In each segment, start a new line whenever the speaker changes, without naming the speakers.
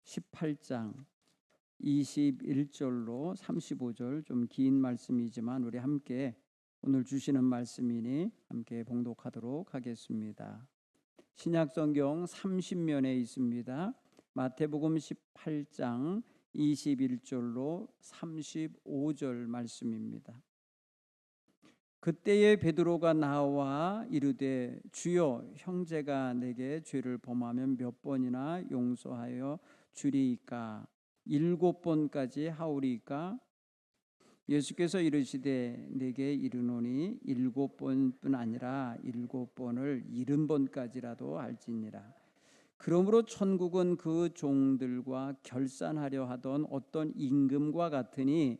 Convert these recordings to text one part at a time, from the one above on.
18장 21절로 35절, 좀 긴 말씀이지만 우리 함께 오늘 주시는 말씀이니 함께 봉독하도록 하겠습니다. 신약성경 30면에 있습니다. 마태복음 18장 21절로 35절 말씀입니다. 그때에 베드로가 나와 이르되 주여, 형제가 내게 죄를 범하면 몇 번이나 용서하여 주리이까? 7번까지 하오리이까? 예수께서 이르시되 내게 이르노니 7번뿐 아니라 7번을 70번까지라도 할지니라. 그러므로 천국은 그 종들과 결산하려 하던 어떤 임금과 같으니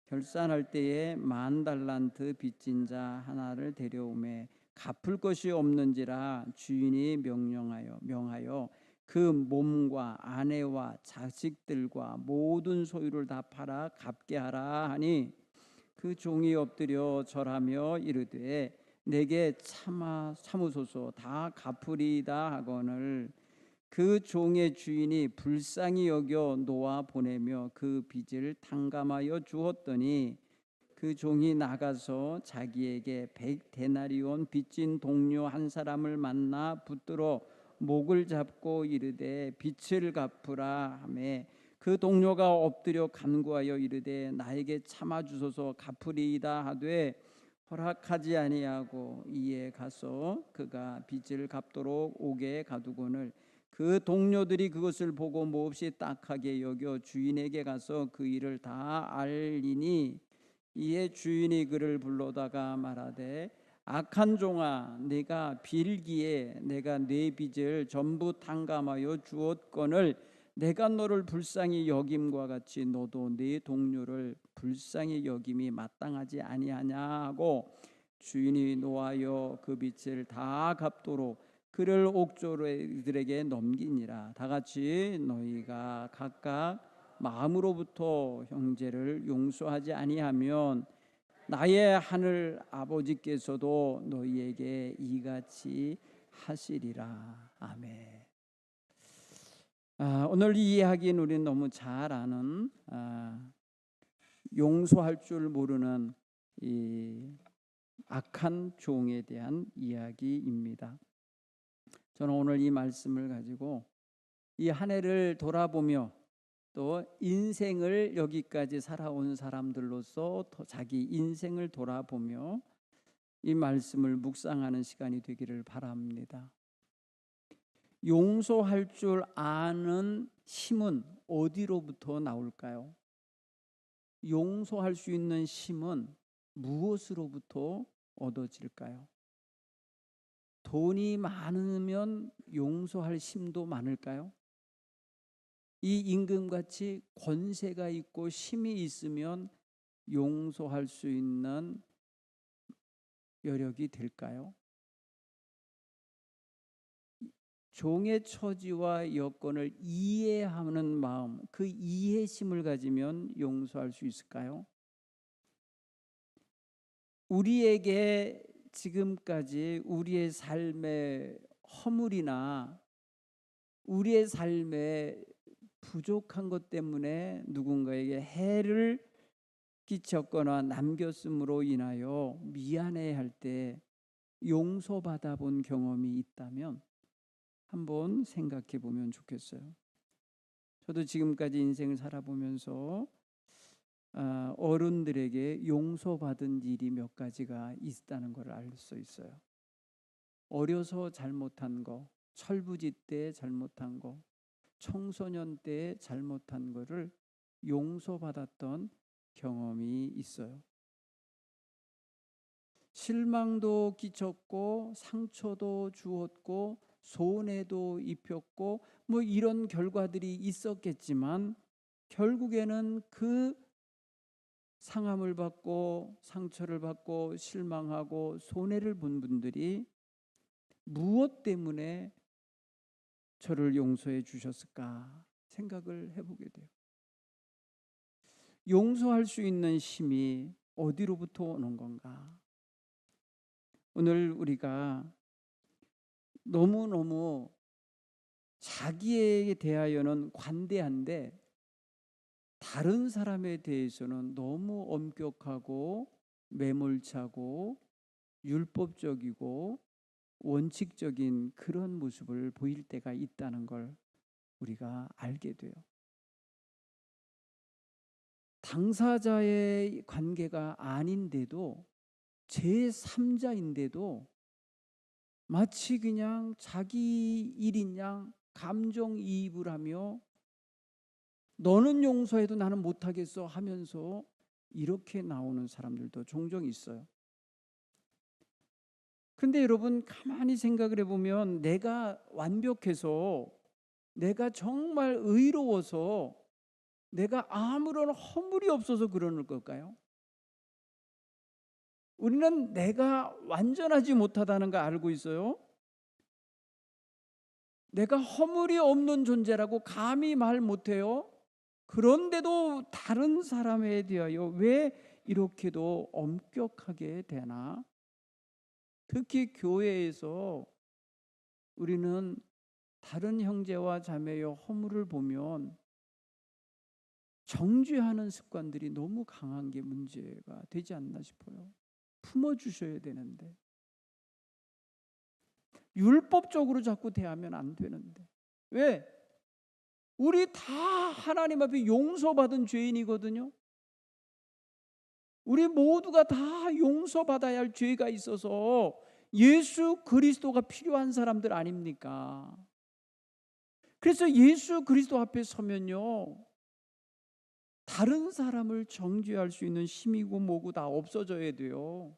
결산할 때에 10,000달란트 빚진 자 하나를 데려오매 갚을 것이 없는지라 주인이 명하여 그 몸과 아내와 자식들과 모든 소유를 다 팔아 갚게 하라 하니, 그 종이 엎드려 절하며 이르되 내게 참으소서, 다 갚으리이다 하거늘 그 종의 주인이 불쌍히 여겨 놓아 보내며 그 빚을 탕감하여 주었더니, 그 종이 나가서 자기에게 100데나리온 빚진 동료 한 사람을 만나 붙들어 목을 잡고 이르되 빚을 갚으라 하매, 그 동료가 엎드려 간구하여 이르되 나에게 참아 주소서, 갚으리이다 하되 허락하지 아니하고, 이에 가서 그가 빚을 갚도록 옥에 가두고는 그 동료들이 그것을 보고 몹시 딱하게 여겨 주인에게 가서 그 일을 다 알리니, 이에 주인이 그를 불러다가 말하되 악한 종아, 네가 빌기에 내가 네 빚을 전부 탕감하여 주었거늘 내가 너를 불쌍히 여김과 같이 너도 네 동료를 불쌍히 여김이 마땅하지 아니하냐 하고, 주인이 노하여 그 빚을 다 갚도록 그를 옥졸들에게 넘기니라. 다 같이 너희가 각각 마음으로부터 형제를 용서하지 아니하면 나의 하늘 아버지께서도 너희에게 이같이 하시리라. 아멘. 오늘 이 이야기는 우리는 너무 잘 아는, 용서할 줄 모르는 이 악한 종에 대한 이야기입니다. 저는 오늘 이 말씀을 가지고 이 한 해를 돌아보며 또 인생을 여기까지 살아온 사람들로서 자기 인생을 돌아보며 이 말씀을 묵상하는 시간이 되기를 바랍니다. 용서할 줄 아는 힘은 어디로부터 나올까요? 용서할 수 있는 힘은 무엇으로부터 얻어질까요? 돈이 많으면 용서할 힘도 많을까요? 이 임금같이 권세가 있고 힘이 있으면 용서할 수 있는 여력이 될까요? 종의 처지와 여건을 이해하는 마음, 그 이해심을 가지면 용서할 수 있을까요? 우리에게 지금까지 우리의 삶의 허물이나 우리의 삶에 부족한 것 때문에 누군가에게 해를 끼쳤거나 남겼음으로 인하여 미안해할 때 용서받아 본 경험이 있다면 한번 생각해 보면 좋겠어요. 저도 지금까지 인생을 살아보면서 어른들에게 용서받은 일이 몇 가지가 있다는 걸 알 수 있어요. 어려서 잘못한 거, 철부지 때 잘못한 거, 청소년 때 잘못한 거를 용서받았던 경험이 있어요. 실망도 끼쳤고 상처도 주었고 손해도 입혔고 뭐 이런 결과들이 있었겠지만, 결국에는 그 상함을 받고 상처를 받고 실망하고 손해를 본 분들이 무엇 때문에 저를 용서해 주셨을까 생각을 해보게 돼요. 용서할 수 있는 힘이 어디로부터 오는 건가? 오늘 우리가 너무너무 자기에 대하여는 관대한데 다른 사람에 대해서는 너무 엄격하고 매몰차고 율법적이고 원칙적인 그런 모습을 보일 때가 있다는 걸 우리가 알게 돼요. 당사자의 관계가 아닌데도 제3자인데도 마치 그냥 자기 일인 양 감정이입을 하며 너는 용서해도 나는 못하겠어 하면서 이렇게 나오는 사람들도 종종 있어요. 근데 여러분 가만히 생각을 해보면 내가 완벽해서 내가 정말 의로워서 내가 아무런 허물이 없어서 그러는 걸까요? 우리는 내가 완전하지 못하다는 걸 알고 있어요. 내가 허물이 없는 존재라고 감히 말 못해요. 그런데도 다른 사람에 대하여 왜 이렇게도 엄격하게 되나? 특히 교회에서 우리는 다른 형제와 자매의 허물을 보면 정죄하는 습관들이 너무 강한 게 문제가 되지 않나 싶어요. 품어주셔야 되는데 율법적으로 자꾸 대하면 안 되는데 왜? 우리 다 하나님 앞에 용서받은 죄인이거든요. 우리 모두가 다 용서받아야 할 죄가 있어서 예수 그리스도가 필요한 사람들 아닙니까? 그래서 예수 그리스도 앞에 서면요 다른 사람을 정죄할 수 있는 힘이고 뭐고 다 없어져야 돼요.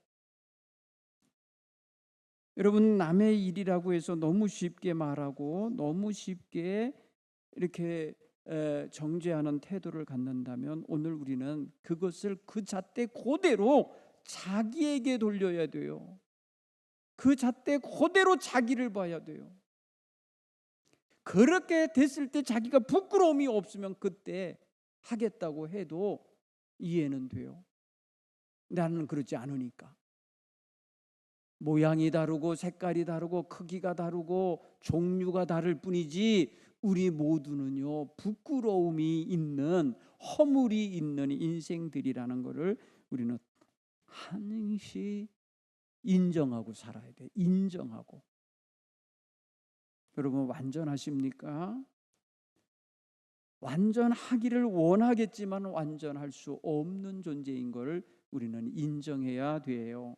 여러분 남의 일이라고 해서 너무 쉽게 말하고 너무 쉽게 이렇게 정죄하는 태도를 갖는다면 오늘 우리는 그것을 그 잣대 그대로 자기에게 돌려야 돼요. 그 잣대 그대로 자기를 봐야 돼요. 그렇게 됐을 때 자기가 부끄러움이 없으면 그때 하겠다고 해도 이해는 돼요. 나는 그렇지 않으니까. 모양이 다르고 색깔이 다르고 크기가 다르고 종류가 다를 뿐이지 우리 모두는요 부끄러움이 있는 허물이 있는 인생들이라는 것을 우리는 항시 인정하고 살아야 돼. 인정하고. 여러분 완전하십니까? 완전하기를 원하겠지만 완전할 수 없는 존재인 걸 우리는 인정해야 돼요.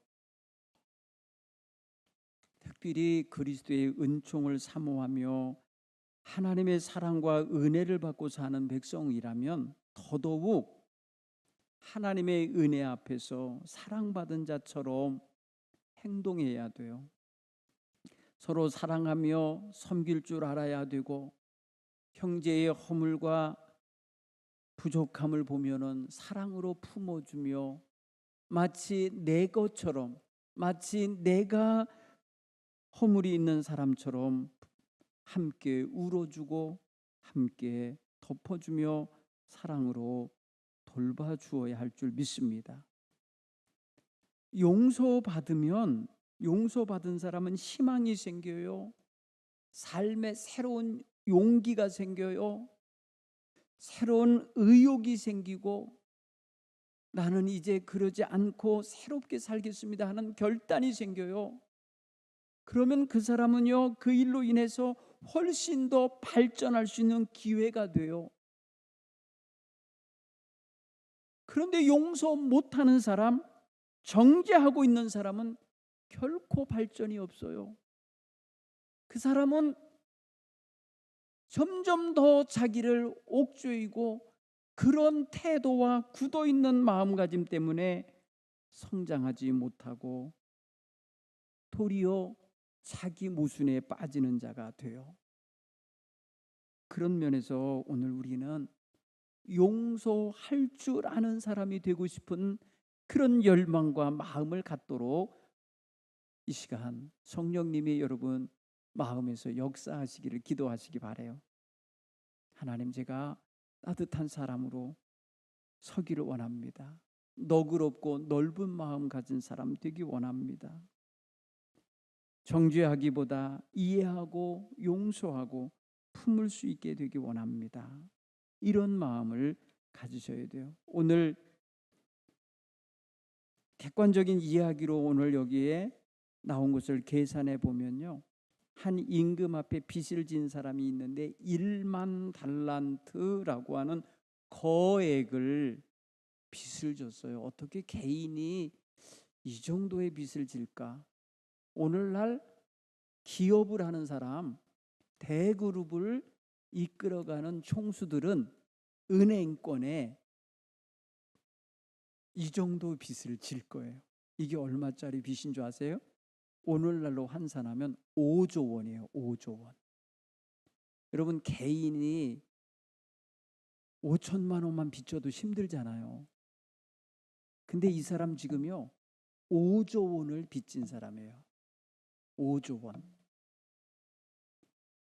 특별히 그리스도의 은총을 사모하며 하나님의 사랑과 은혜를 받고 사는 백성이라면 더더욱 하나님의 은혜 앞에서 사랑받은 자처럼 행동해야 돼요. 서로 사랑하며 섬길 줄 알아야 되고 형제의 허물과 부족함을 보면은 사랑으로 품어주며 마치 내 것처럼 마치 내가 허물이 있는 사람처럼 함께 울어주고 함께 덮어주며 사랑으로 돌봐주어야 할 줄 믿습니다. 용서받으면 용서받은 사람은 희망이 생겨요. 삶에 새로운 용기가 생겨요. 새로운 의욕이 생기고 나는 이제 그러지 않고 새롭게 살겠습니다 하는 결단이 생겨요. 그러면 그 사람은요 그 일로 인해서 훨씬 더 발전할 수 있는 기회가 돼요. 그런데 용서 못하는 사람, 정죄하고 있는 사람은 결코 발전이 없어요. 그 사람은 점점 더 자기를 옥죄이고 그런 태도와 굳어있는 마음가짐 때문에 성장하지 못하고 도리어 자기 모순에 빠지는 자가 돼요. 그런 면에서 오늘 우리는 용서할 줄 아는 사람이 되고 싶은 그런 열망과 마음을 갖도록 이 시간 성령님이 여러분 마음에서 역사하시기를 기도하시기 바라요. 하나님 제가 따뜻한 사람으로 서기를 원합니다. 너그럽고 넓은 마음 가진 사람 되기 원합니다. 정죄하기보다 이해하고 용서하고 품을 수 있게 되기 원합니다. 이런 마음을 가지셔야 돼요. 오늘 객관적인 이야기로 오늘 여기에 나온 것을 계산해 보면요, 한 임금 앞에 빚을 진 사람이 있는데 1만 달란트라고 하는 거액을 빚을 졌어요. 어떻게 개인이 이 정도의 빚을 질까? 오늘날 기업을 하는 사람, 대그룹을 이끌어가는 총수들은 은행권에 이 정도 빚을 질 거예요. 이게 얼마짜리 빚인 줄 아세요? 오늘날로 환산하면 5조 원이에요. 5조 원. 여러분, 개인이 5천만 원만 빚져도 힘들잖아요. 근데 이 사람 지금요 5조 원을 빚진 사람이에요. 5조 원.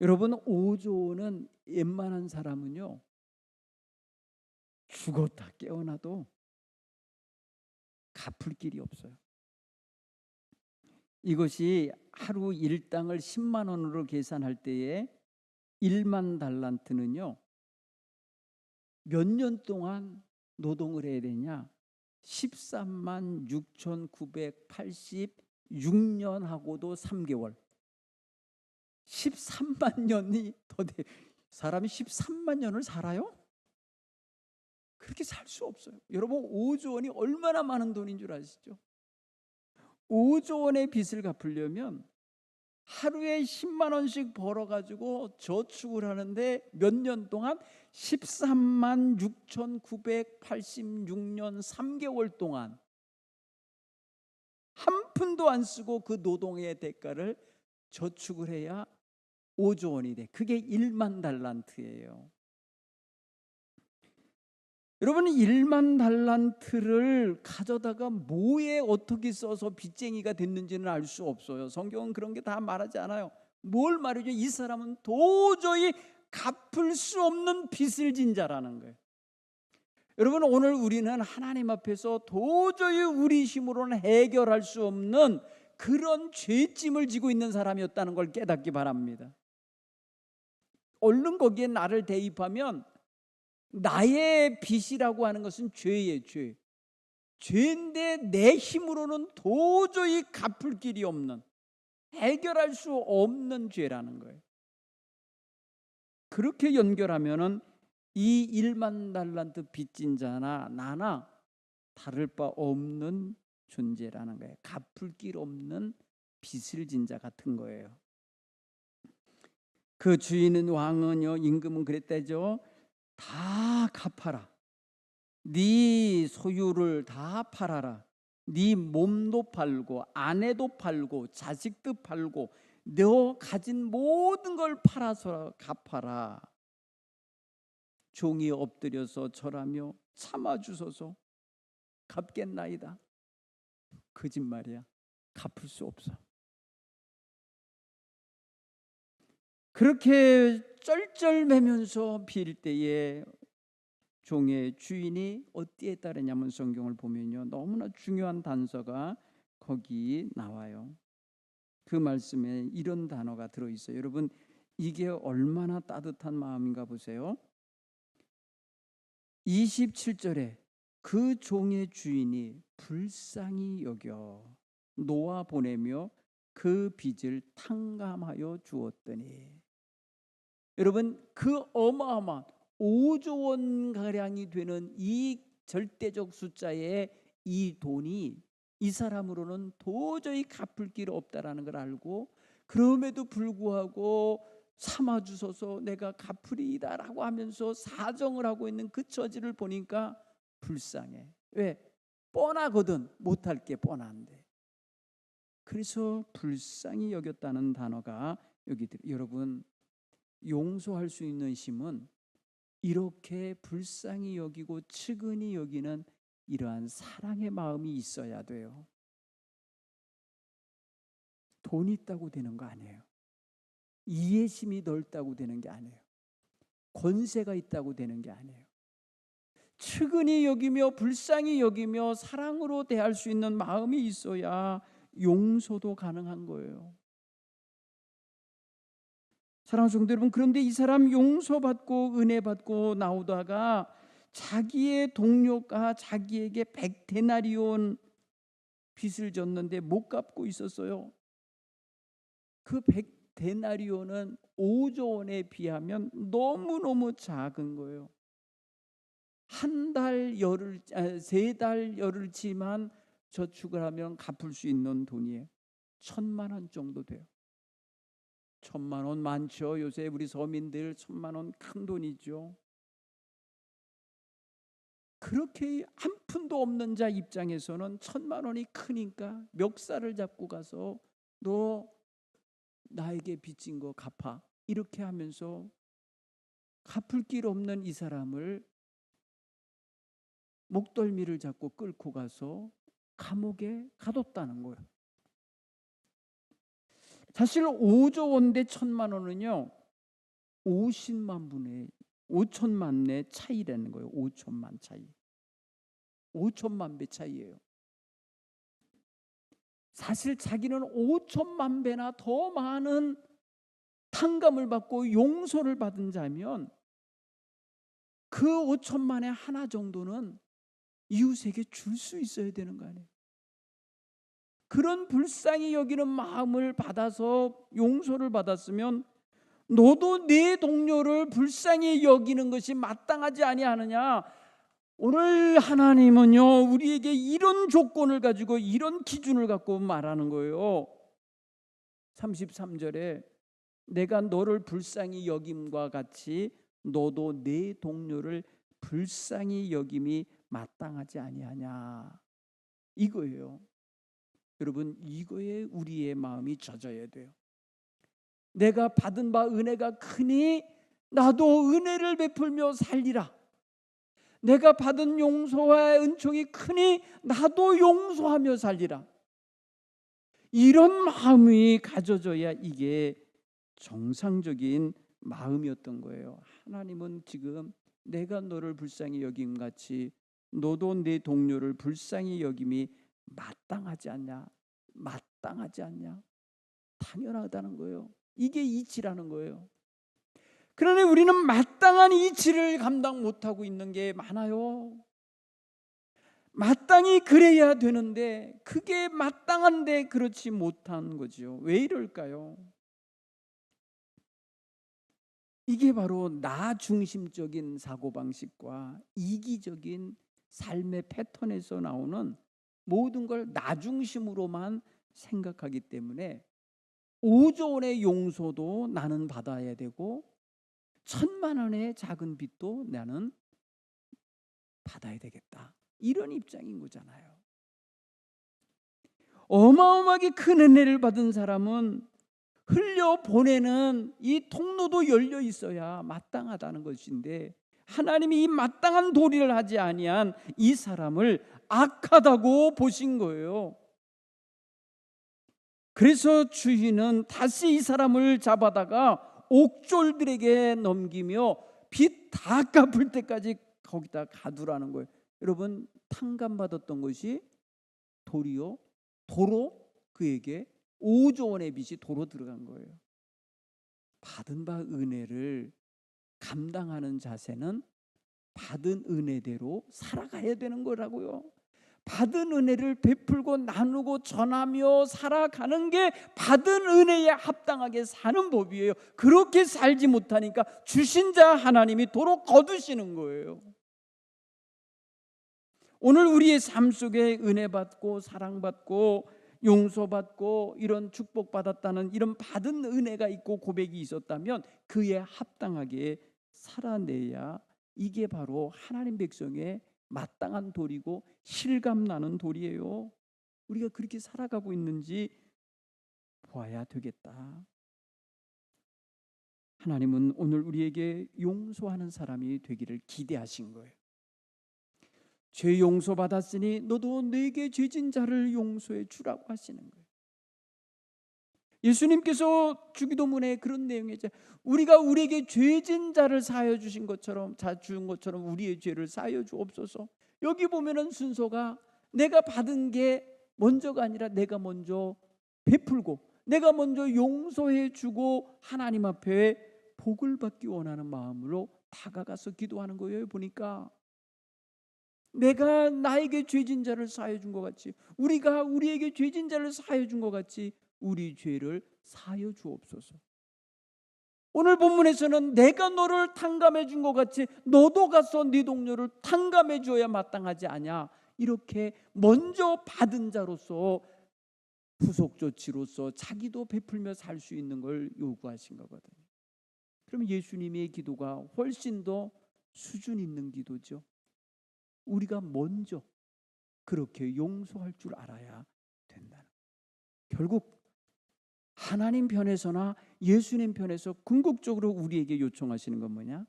여러분, 5조 원은 웬만한 사람은요 죽었다 깨어나도 갚을 길이 없어요. 이것이 하루 일당을 10만 원으로 계산할 때에 1만 달란트는요 몇 년 동안 노동을 해야 되냐? 13만 6,986년하고도 3개월. 13만 년이 더 돼. 사람이 13만 년을 살아요? 그렇게 살 수 없어요. 여러분, 5조 원이 얼마나 많은 돈인 줄 아시죠? 5조 원의 빚을 갚으려면 하루에 10만 원씩 벌어가지고 저축을 하는데 몇 년 동안 13만 6,986년 3개월 동안 한 푼도 안 쓰고 그 노동의 대가를 저축을 해야 5조 원이 돼. 그게 1만 달란트예요. 여러분, 1만 달란트를 가져다가 뭐에 어떻게 써서 빚쟁이가 됐는지는 알 수 없어요. 성경은 그런 게 다 말하지 않아요. 뭘 말이죠? 이 사람은 도저히 갚을 수 없는 빚을 진 자라는 거예요. 여러분, 오늘 우리는 하나님 앞에서 도저히 우리 힘으로는 해결할 수 없는 그런 죄짐을 지고 있는 사람이었다는 걸 깨닫기 바랍니다. 얼른 거기에 나를 대입하면 나의 빚이라고 하는 것은 죄예요. 죄인데 내 힘으로는 도저히 갚을 길이 없는, 해결할 수 없는 죄라는 거예요. 그렇게 연결하면은 이 1만 달란트 빚진 자나 나나 다를 바 없는 존재라는 거예요. 갚을 길 없는 빚을 진 자 같은 거예요. 그 주인은 왕은요, 임금은 그랬다죠. 다 갚아라. 네 소유를 다 팔아라. 네 몸도 팔고 아내도 팔고 자식도 팔고 너 가진 모든 걸 팔아서 갚아라. 종이 엎드려서 절하며 참아주소서. 갚겠나이다. 거짓말이야. 갚을 수 없어. 그렇게 쩔쩔매면서 빌 때에 종의 주인이 어디에 따르냐면 성경을 보면요 너무나 중요한 단서가 거기 나와요. 그 말씀에 이런 단어가 들어있어요. 여러분, 이게 얼마나 따뜻한 마음인가 보세요. 27절에 그 종의 주인이 불쌍히 여겨 놓아 보내며 그 빚을 탕감하여 주었더니, 여러분, 그 어마어마한 5조 원 가량이 되는 이 절대적 숫자의 이 돈이 이 사람으로는 도저히 갚을 길 없다라는 걸 알고 그럼에도 불구하고 참아주소서 내가 갚으리이다라고 하면서 사정을 하고 있는 그 처지를 보니까 불쌍해. 왜? 뻔하거든. 못할 게 뻔한데. 그래서 불쌍히 여겼다는 단어가 여기 여러분, 용서할 수 있는 힘은 이렇게 불쌍히 여기고 측은히 여기는 이러한 사랑의 마음이 있어야 돼요. 돈이 있다고 되는 거 아니에요. 이해심이 넓다고 되는 게 아니에요. 권세가 있다고 되는 게 아니에요. 측은히 여기며 불쌍히 여기며 사랑으로 대할 수 있는 마음이 있어야 용서도 가능한 거예요. 사랑하는 성도 여러분, 그런데 이 사람 용서받고 은혜받고 나오다가 자기의 동료가 자기에게 100데나리온 빚을 졌는데 못 갚고 있었어요. 그 100데나리온은 5조 원에 비하면 너무너무 작은 거예요. 한 달 열흘, 3달 열흘치만 저축을 하면 갚을 수 있는 돈이에요. 1,000만 원 정도 돼요. 1,000만 원 많죠. 요새 우리 서민들 1,000만 원 큰 돈이죠. 그렇게 한 푼도 없는 자 입장에서는 1,000만 원이 크니까 멱살을 잡고 가서 너 나에게 빚진 거 갚아, 이렇게 하면서 갚을 길 없는 이 사람을 목덜미를 잡고 끌고 가서 감옥에 가뒀다는 거예요. 사실 5조 원대 1,000만 원은요 5천만 내 차이라는 거예요. 5천만 차이, 5천만 배 차이예요. 사실 자기는 5천만 배나 더 많은 탕감을 받고 용서를 받은 자면 그 5천만에 하나 정도는 이웃에게 줄 수 있어야 되는 거 아니에요. 그런 불쌍히 여기는 마음을 받아서 용서를 받았으면 너도 네 동료를 불쌍히 여기는 것이 마땅하지 아니하느냐. 오늘 하나님은요 우리에게 이런 조건을 가지고 이런 기준을 갖고 말하는 거예요. 33절에 내가 너를 불쌍히 여김과 같이 너도 네 동료를 불쌍히 여김이 마땅하지 아니하냐, 이거예요. 여러분, 이거에 우리의 마음이 젖어야 돼요. 내가 받은 바 은혜가 크니 나도 은혜를 베풀며 살리라. 내가 받은 용서와 은총이 크니 나도 용서하며 살리라. 이런 마음이 가져져야 이게 정상적인 마음이었던 거예요. 하나님은 지금 내가 너를 불쌍히 여김같이 너도 내 동료를 불쌍히 여김이 마땅하지 않냐? 마땅하지 않냐? 당연하다는 거예요. 이게 이치라는 거예요. 그러나 우리는 마땅한 이치를 감당 못하고 있는 게 많아요. 마땅히 그래야 되는데 그게 마땅한데 그렇지 못한 거죠. 왜 이럴까요? 이게 바로 나 중심적인 사고방식과 이기적인 삶의 패턴에서 나오는 모든 걸 나 중심으로만 생각하기 때문에 5조 원의 용서도 나는 받아야 되고 1,000만 원의 작은 빚도 나는 받아야 되겠다, 이런 입장인 거잖아요. 어마어마하게 큰 은혜를 받은 사람은 흘려보내는 이 통로도 열려 있어야 마땅하다는 것인데 하나님이 이 마땅한 도리를 하지 아니한 이 사람을 악하다고 보신 거예요. 그래서 주인은 다시 이 사람을 잡아다가 옥졸들에게 넘기며 빚 다 갚을 때까지 거기다 가두라는 거예요. 여러분, 탕감받았던 것이 도리요, 도로 그에게 5조 원의 빚이 도로 들어간 거예요. 받은 바 은혜를 감당하는 자세는 받은 은혜대로 살아가야 되는 거라고요. 받은 은혜를 베풀고 나누고 전하며 살아가는 게 받은 은혜에 합당하게 사는 법이에요. 그렇게 살지 못하니까 주신 자 하나님이 도로 거두시는 거예요. 오늘 우리의 삶 속에 은혜 받고 사랑받고 용서받고 이런 축복받았다는 이런 받은 은혜가 있고 고백이 있었다면 그에 합당하게 살아내야 이게 바로 하나님 백성의 마땅한 도리고 실감나는 도리예요. 우리가 그렇게 살아가고 있는지 보아야 되겠다. 하나님은 오늘 우리에게 용서하는 사람이 되기를 기대하신 거예요. 죄 용서받았으니 너도 내게 죄진 자를 용서해 주라고 하시는 거예요. 예수님께서 주기도문에 그런 내용이 있죠. 우리가 우리에게 죄진 자를 사하여 주신 것처럼 준 것처럼 우리의 죄를 사하여 주옵소서. 여기 보면은 순서가 내가 받은 게 먼저가 아니라 내가 먼저 베풀고 내가 먼저 용서해 주고 하나님 앞에 복을 받기 원하는 마음으로 다가가서 기도하는 거예요. 보니까 내가 나에게 죄진 자를 사하여 준 것 같이, 우리가 우리에게 죄진 자를 사하여 준 것 같이 우리 죄를 사하여 주옵소서. 오늘 본문에서는 내가 너를 탕감해 준 것 같이 너도 가서 네 동료를 탕감해 줘야 마땅하지 않냐, 이렇게 먼저 받은 자로서 후속 조치로서 자기도 베풀며 살 수 있는 걸 요구하신 거거든요. 그러면 예수님의 기도가 훨씬 더 수준 있는 기도죠. 우리가 먼저 그렇게 용서할 줄 알아야 된다는 거예요. 결국 하나님 편에서나 예수님 편에서 궁극적으로 우리에게 요청하시는 건 뭐냐?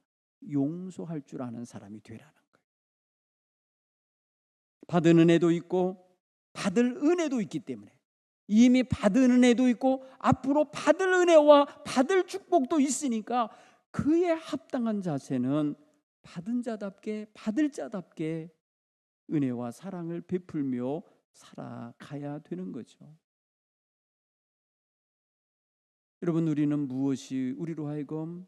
용서할 줄 아는 사람이 되라는 거예요. 받은 은혜도 있고 받을 은혜도 있기 때문에, 이미 받은 은혜도 있고 앞으로 받을 은혜와 받을 축복도 있으니까 그에 합당한 자세는 받은 자답게 받을 자답게 은혜와 사랑을 베풀며 살아가야 되는 거죠. 여러분, 우리는 무엇이 우리로 하여금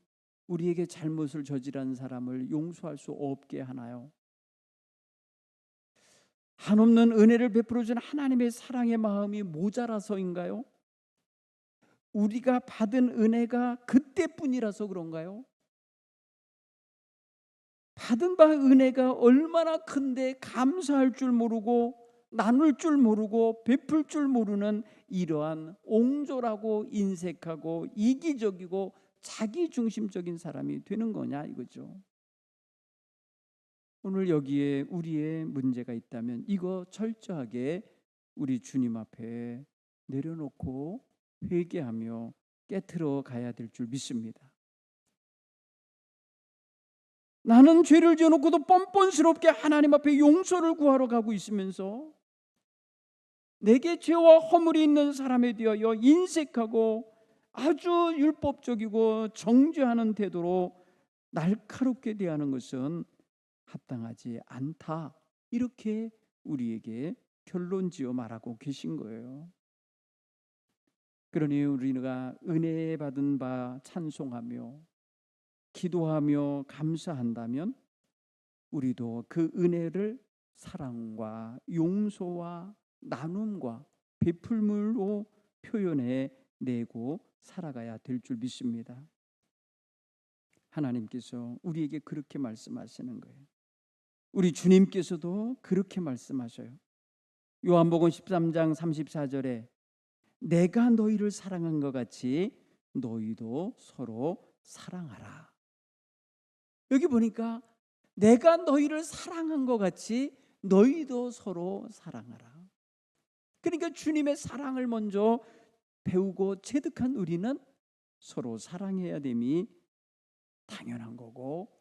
우리에게 잘못을 저지른 사람을 용서할 수 없게 하나요? 한없는 은혜를 베풀어 준 하나님의 사랑의 마음이 모자라서인가요? 우리가 받은 은혜가 그때뿐이라서 그런가요? 받은 바 은혜가 얼마나 큰데 감사할 줄 모르고 나눌 줄 모르고 베풀 줄 모르는 이러한 옹졸하고 인색하고 이기적이고 자기중심적인 사람이 되는 거냐 이거죠. 오늘 여기에 우리의 문제가 있다면 이거 철저하게 우리 주님 앞에 내려놓고 회개하며 깨트려 가야 될 줄 믿습니다. 나는 죄를 지어놓고도 뻔뻔스럽게 하나님 앞에 용서를 구하러 가고 있으면서 내게 죄와 허물이 있는 사람에 대하여 인색하고 아주 율법적이고 정죄하는 태도로 날카롭게 대하는 것은 합당하지 않다, 이렇게 우리에게 결론지어 말하고 계신 거예요. 그러니 우리가 은혜 받은 바 찬송하며 기도하며 감사한다면 우리도 그 은혜를 사랑과 용서와 나눔과 베풀물로 표현해 내고 살아가야 될 줄 믿습니다. 하나님께서 우리에게 그렇게 말씀하시는 거예요. 우리 주님께서도 그렇게 말씀하셔요. 요한복음 13장 34절에 내가 너희를 사랑한 것 같이 너희도 서로 사랑하라. 여기 보니까 내가 너희를 사랑한 것 같이 너희도 서로 사랑하라. 그러니까 주님의 사랑을 먼저 배우고 체득한 우리는 서로 사랑해야 됨이 당연한 거고,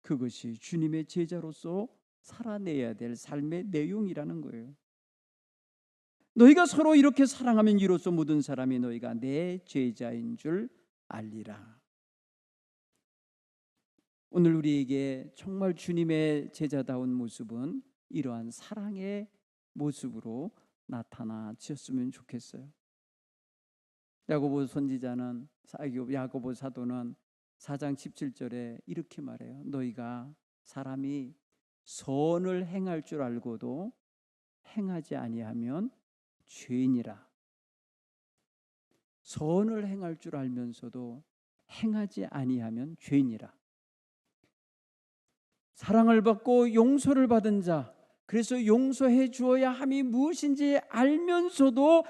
그것이 주님의 제자로서 살아내야 될 삶의 내용이라는 거예요. 너희가 서로 이렇게 사랑하면 이로써 모든 사람이 너희가 내 제자인 줄 알리라. 오늘 우리에게 정말 주님의 제자다운 모습은 이러한 사랑의 모습으로 나타나셨으면 좋겠어요. 야고보 선지자는, 야고보 사도는 4장 17절에 이렇게 말해요. 너희가 사람이 선을 행할 줄 알고도 행하지 아니하면 죄인이라. 선을 행할 줄 알면서도 행하지 아니하면 죄인이라. 사랑을 받고 용서를 받은 자, 그래서 용서해 주어야 함이 무엇인지 알면서도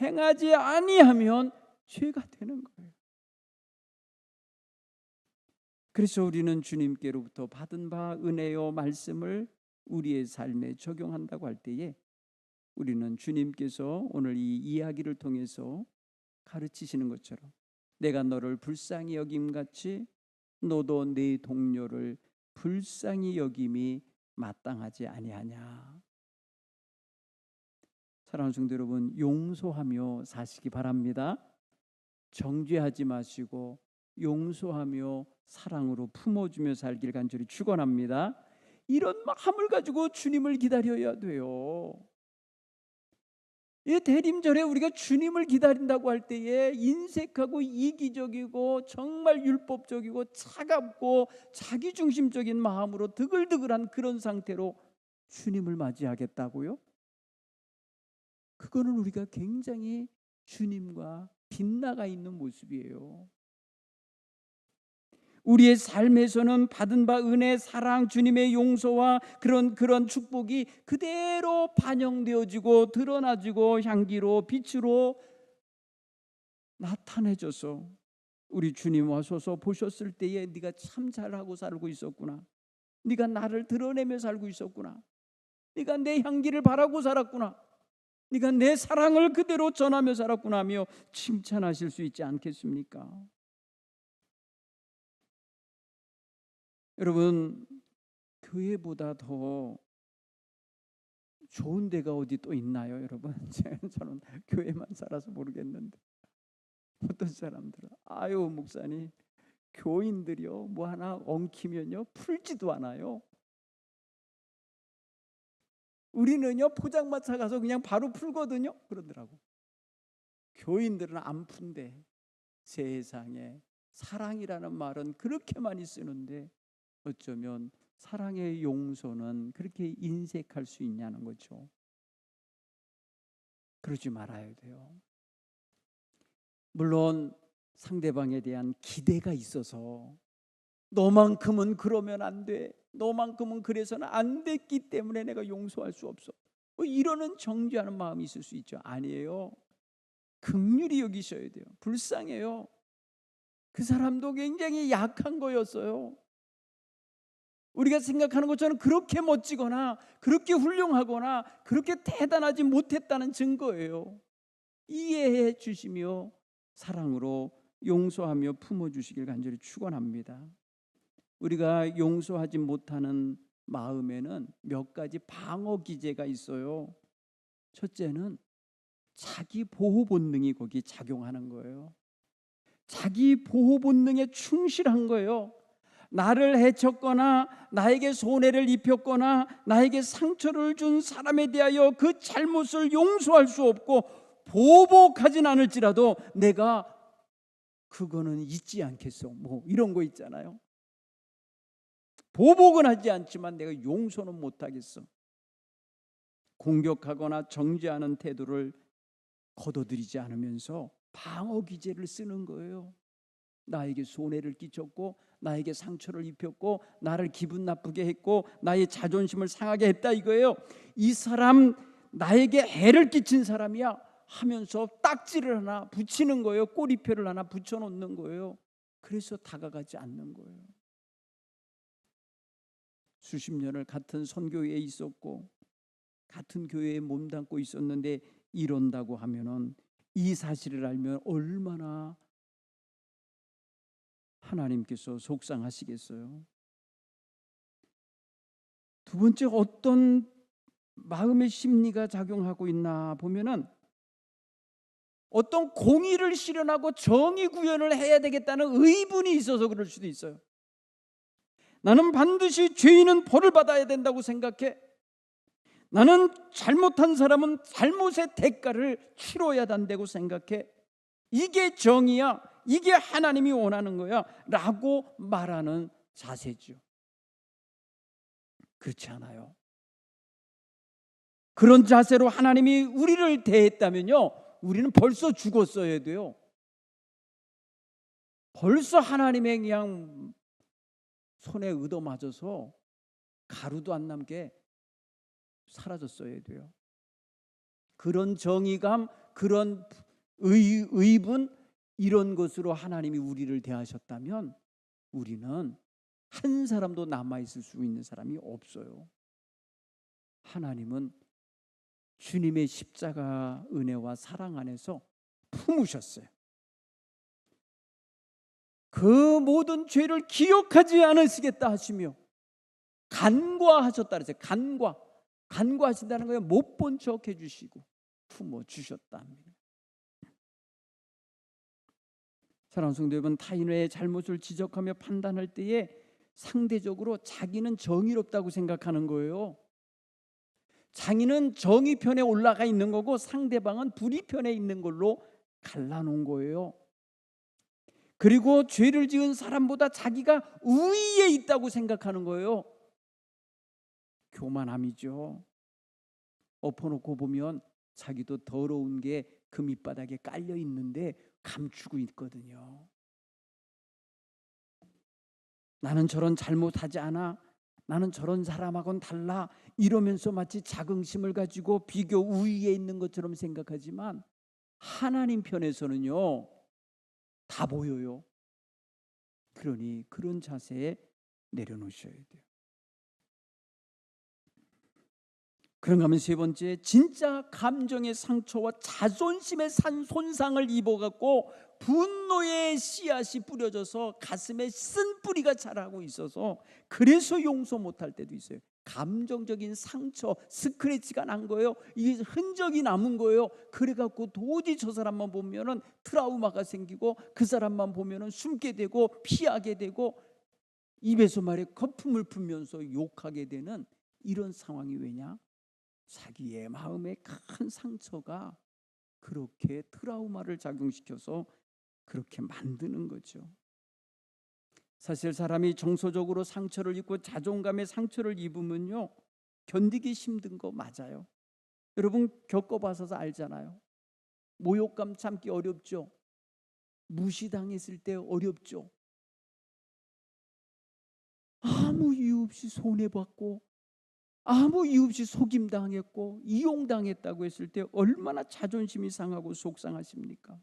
행하지 아니하면 죄가 되는 거예요. 그래서 우리는 주님께로부터 받은 바 은혜요 말씀을 우리의 삶에 적용한다고 할 때에 우리는 주님께서 오늘 이 이야기를 통해서 가르치시는 것처럼 내가 너를 불쌍히 여김같이 너도 네 동료를 불쌍히 여김이 마땅하지 아니하냐. 사랑하는 성도 여러분, 용서하며 사시기 바랍니다. 정죄하지 마시고 용서하며 사랑으로 품어주며 살길 간절히 축원합니다. 이런 마음을 가지고 주님을 기다려야 돼요. 이 대림절에 우리가 주님을 기다린다고 할 때에 인색하고 이기적이고 정말 율법적이고 차갑고 자기중심적인 마음으로 드글드글한 그런 상태로 주님을 맞이하겠다고요? 그거는 우리가 굉장히 주님과 빗나가 있는 모습이에요. 우리의 삶에서는 받은 바 은혜, 사랑, 주님의 용서와 그런 축복이 그대로 반영되어지고 드러나지고 향기로 빛으로 나타내져서 우리 주님 와서서 보셨을 때에 네가 참 잘하고 살고 있었구나, 네가 나를 드러내며 살고 있었구나, 네가 내 향기를 바라고 살았구나, 네가 내 사랑을 그대로 전하며 살았구나 하며 칭찬하실 수 있지 않겠습니까? 여러분, 교회보다 더 좋은 데가 어디 또 있나요, 여러분? 저는 교회만 살아서 모르겠는데 어떤 사람들은 아유 목사님, 교인들이요 뭐 하나 엉키면요 풀지도 않아요. 우리는요 포장마차 가서 그냥 바로 풀거든요. 그러더라고. 교인들은 안 푼대. 세상에 사랑이라는 말은 그렇게 많이 쓰는데 어쩌면 사랑의 용서는 그렇게 인색할 수 있냐는 거죠. 그러지 말아야 돼요. 물론 상대방에 대한 기대가 있어서 너만큼은 그러면 안 돼, 너만큼은 그래서는 안 됐기 때문에 내가 용서할 수 없어, 뭐 이러는 정죄하는 마음이 있을 수 있죠. 아니에요. 긍휼히 여기셔야 돼요. 불쌍해요. 그 사람도 굉장히 약한 거였어요. 우리가 생각하는 것처럼 그렇게 멋지거나 그렇게 훌륭하거나 그렇게 대단하지 못했다는 증거예요. 이해해 주시며 사랑으로 용서하며 품어주시길 간절히 축원합니다. 우리가 용서하지 못하는 마음에는 몇 가지 방어 기제가 있어요. 첫째는 자기 보호 본능이 거기 작용하는 거예요. 자기 보호 본능에 충실한 거예요. 나를 해쳤거나 나에게 손해를 입혔거나 나에게 상처를 준 사람에 대하여 그 잘못을 용서할 수 없고 보복하진 않을지라도 내가 그거는 잊지 않겠어, 뭐 이런 거 있잖아요. 보복은 하지 않지만 내가 용서는 못하겠어. 공격하거나 정죄하는 태도를 거둬들이지 않으면서 방어 기제를 쓰는 거예요. 나에게 손해를 끼쳤고 나에게 상처를 입혔고 나를 기분 나쁘게 했고 나의 자존심을 상하게 했다 이거예요. 이 사람 나에게 해를 끼친 사람이야 하면서 딱지를 하나 붙이는 거예요. 꼬리표를 하나 붙여놓는 거예요. 그래서 다가가지 않는 거예요. 수십 년을 같은 선교회에 있었고 같은 교회에 몸담고 있었는데 이런다고 하면은 이 사실을 알면 얼마나 하나님께서 속상하시겠어요. 두 번째, 어떤 마음의 심리가 작용하고 있나 보면은 어떤 공의를 실현하고 정의 구현을 해야 되겠다는 의분이 있어서 그럴 수도 있어요. 나는 반드시 죄인은 벌을 받아야 된다고 생각해. 나는 잘못한 사람은 잘못의 대가를 치러야 한다고 생각해. 이게 정의야, 이게 하나님이 원하는 거야 라고 말하는 자세죠. 그렇지 않아요. 그런 자세로 하나님이 우리를 대했다면요, 우리는 벌써 죽었어야 돼요. 벌써 하나님의 그냥 손에 얻어맞아서 가루도 안 남게 사라졌어야 돼요. 그런 정의감, 그런 의분, 이런 것으로 하나님이 우리를 대하셨다면 우리는 한 사람도 남아있을 수 있는 사람이 없어요. 하나님은 주님의 십자가 은혜와 사랑 안에서 품으셨어요. 그 모든 죄를 기억하지 않으시겠다 하시며 간과하셨다 그랬어요. 간과하신다는 거예요. 못 본 척 해주시고 품어주셨다 합니다. 사랑하는 성도 여러분, 타인의 잘못을 지적하며 판단할 때에 상대적으로 자기는 정의롭다고 생각하는 거예요. 자기는 정의 편에 올라가 있는 거고 상대방은 불의 편에 있는 걸로 갈라놓은 거예요. 그리고 죄를 지은 사람보다 자기가 우위에 있다고 생각하는 거예요. 교만함이죠. 엎어놓고 보면 자기도 더러운 게 그 밑바닥에 깔려 있는데 감추고 있거든요. 나는 저런 잘못하지 않아. 나는 저런 사람하고는 달라. 이러면서 마치 자긍심을 가지고 비교 우위에 있는 것처럼 생각하지만 하나님 편에서는요, 다 보여요. 그러니 그런 자세에 내려놓으셔야 돼요. 그런가 하면 세 번째, 진짜 감정의 상처와 자존심의 손상을 입어갖고 분노의 씨앗이 뿌려져서 가슴에 쓴 뿌리가 자라고 있어서 그래서 용서 못할 때도 있어요. 감정적인 상처, 스크래치가 난 거예요. 이게 흔적이 남은 거예요. 그래갖고 도저히 저 사람만 보면은 트라우마가 생기고 그 사람만 보면은 숨게 되고 피하게 되고 입에서 말에 거품을 품면서 욕하게 되는 이런 상황이 왜냐? 자기의 마음에 큰 상처가 그렇게 트라우마를 작용시켜서 그렇게 만드는 거죠. 사실 사람이 정서적으로 상처를 입고 자존감의 상처를 입으면요, 견디기 힘든 거 맞아요. 여러분 겪어봐서 알잖아요. 모욕감 참기 어렵죠. 무시당했을 때 어렵죠. 아무 이유 없이 손해받고 아무 이유 없이 속임당했고 이용당했다고 했을 때 얼마나 자존심이 상하고 속상하십니까?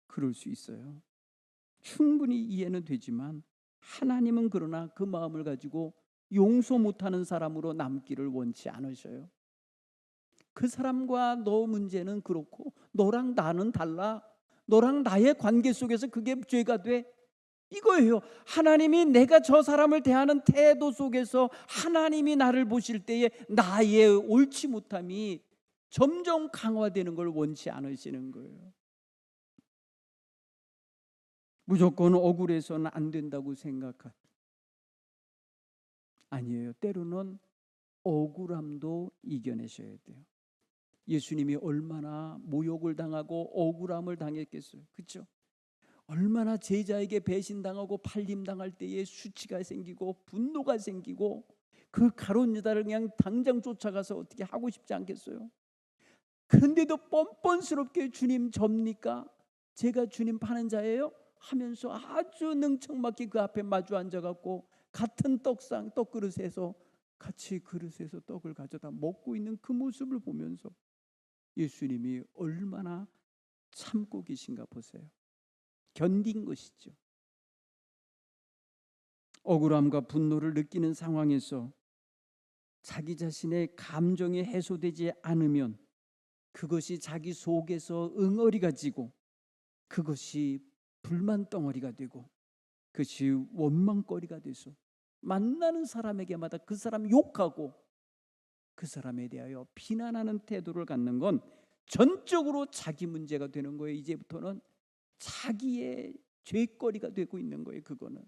그럴 수 있어요. 충분히 이해는 되지만 하나님은 그러나 그 마음을 가지고 용서 못하는 사람으로 남기를 원치 않으셔요. 그 사람과 너 문제는 그렇고 너랑 나는 달라. 너랑 나의 관계 속에서 그게 죄가 돼. 이거예요. 하나님이 내가 저 사람을 대하는 태도 속에서 하나님이 나를 보실 때에 나의 옳지 못함이 점점 강화되는 걸 원치 않으시는 거예요. 무조건 억울해서는 안 된다고 생각하. 아니에요. 때로는 억울함도 이겨내셔야 돼요. 예수님이 얼마나 모욕을 당하고 억울함을 당했겠어요. 그렇죠? 얼마나 제자에게 배신당하고 팔림당할 때에 수치가 생기고 분노가 생기고 그 가룟 유다를 그냥 당장 쫓아가서 어떻게 하고 싶지 않겠어요? 그런데도 뻔뻔스럽게 주님 접니까? 제가 주님 파는 자예요? 하면서 아주 능청맞게 그 앞에 마주 앉아갖고 같은 떡 그릇에서 같이 그릇에서 떡을 가져다 먹고 있는 그 모습을 보면서 예수님이 얼마나 참고 계신가 보세요. 견딘 것이죠. 억울함과 분노를 느끼는 상황에서 자기 자신의 감정이 해소되지 않으면 그것이 자기 속에서 응어리가 지고 그것이 불만 덩어리가 되고 그것이 원망거리가 돼서 만나는 사람에게마다 그 사람 욕하고 그 사람에 대하여 비난하는 태도를 갖는 건 전적으로 자기 문제가 되는 거예요. 이제부터는 자기의 죄거리가 되고 있는 거예요. 그거는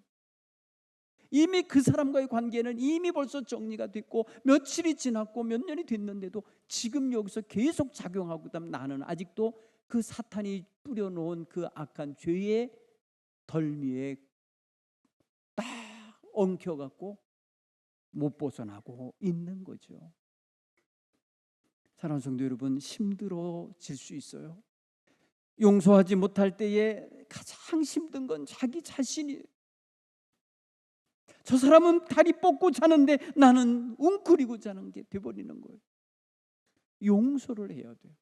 이미 그 사람과의 관계는 이미 벌써 정리가 됐고 며칠이 지났고 몇 년이 됐는데도 지금 여기서 계속 작용하고 있다면 나는 아직도 그 사탄이 뿌려놓은 그 악한 죄의 덜미에 딱 엉켜갖고 못 벗어나고 있는 거죠. 사랑하는 성도 여러분, 힘들어질 수 있어요. 용서하지 못할 때에 가장 힘든 건 자기 자신이에요. 저 사람은 다리 뻗고 자는데 나는 웅크리고 자는 게 돼버리는 거예요. 용서를 해야 돼요.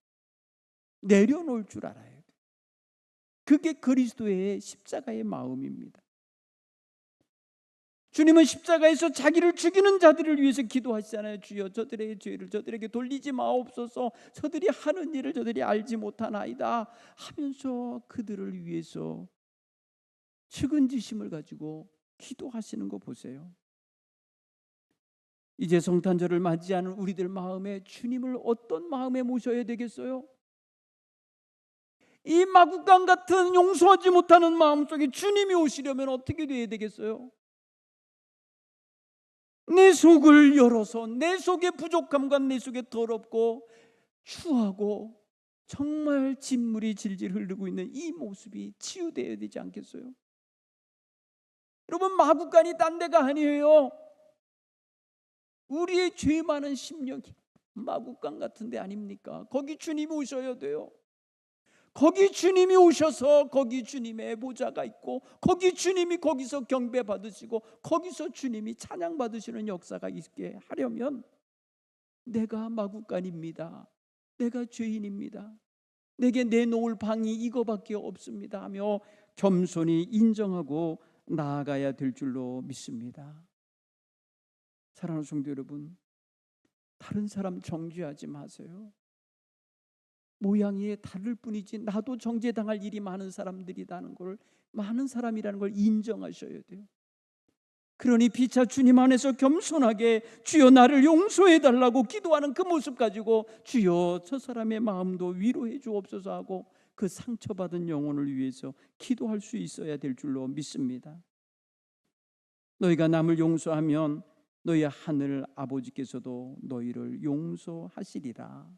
내려놓을 줄 알아야 돼요. 그게 그리스도의 십자가의 마음입니다. 주님은 십자가에서 자기를 죽이는 자들을 위해서 기도하시잖아요. 주여 저들의 죄를 저들에게 돌리지 마옵소서. 저들이 하는 일을 저들이 알지 못하나이다 하면서 그들을 위해서 측은지심을 가지고 기도하시는 거 보세요. 이제 성탄절을 맞이하는 우리들 마음에 주님을 어떤 마음에 모셔야 되겠어요? 이 마구간 같은 용서하지 못하는 마음속에 주님이 오시려면 어떻게 돼야 되겠어요? 내 속을 열어서 내 속의 부족함과 내 속에 더럽고 추하고 정말 진물이 질질 흐르고 있는 이 모습이 치유되어야 되지 않겠어요? 여러분, 마구간이 딴 데가 아니에요. 우리의 죄 많은 심령이 마구간 같은 데 아닙니까? 거기 주님이 오셔야 돼요. 거기 주님이 오셔서 거기 주님의 보좌가 있고, 거기 주님이 거기서 경배 받으시고, 거기서 주님이 찬양 받으시는 역사가 있게 하려면 내가 마구간입니다, 내가 죄인입니다, 내게 내놓을 방이 이거밖에 없습니다 하며 겸손히 인정하고 나아가야 될 줄로 믿습니다. 사랑하는 성도 여러분, 다른 사람 정죄하지 마세요. 모양이 다를 뿐이지 나도 정죄당할 일이 많은 사람들이라는 걸, 많은 사람이라는 걸 인정하셔야 돼요. 그러니 피차 주님 안에서 겸손하게 주여 나를 용서해 달라고 기도하는 그 모습 가지고 주여 저 사람의 마음도 위로해 주옵소서 하고 그 상처받은 영혼을 위해서 기도할 수 있어야 될 줄로 믿습니다. 너희가 남을 용서하면 너희 하늘 아버지께서도 너희를 용서하시리라.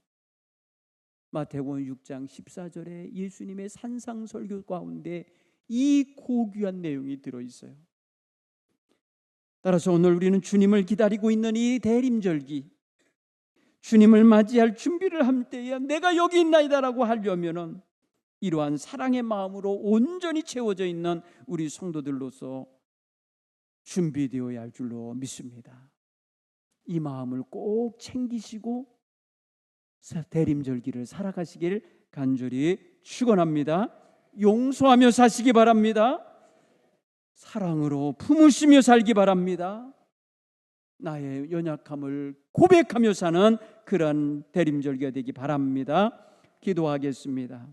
마태복음 6장 14절에 예수님의 산상설교 가운데 이 고귀한 내용이 들어있어요. 따라서 오늘 우리는 주님을 기다리고 있는 이 대림절기, 주님을 맞이할 준비를 할 때에 내가 여기 있나이다라고 하려면은 이러한 사랑의 마음으로 온전히 채워져 있는 우리 성도들로서 준비되어야 할 줄로 믿습니다. 이 마음을 꼭 챙기시고 대림절기를 살아가시길 간절히 축원합니다. 용서하며 사시기 바랍니다. 사랑으로 품으시며 살기 바랍니다. 나의 연약함을 고백하며 사는 그런 대림절기가 되기 바랍니다. 기도하겠습니다.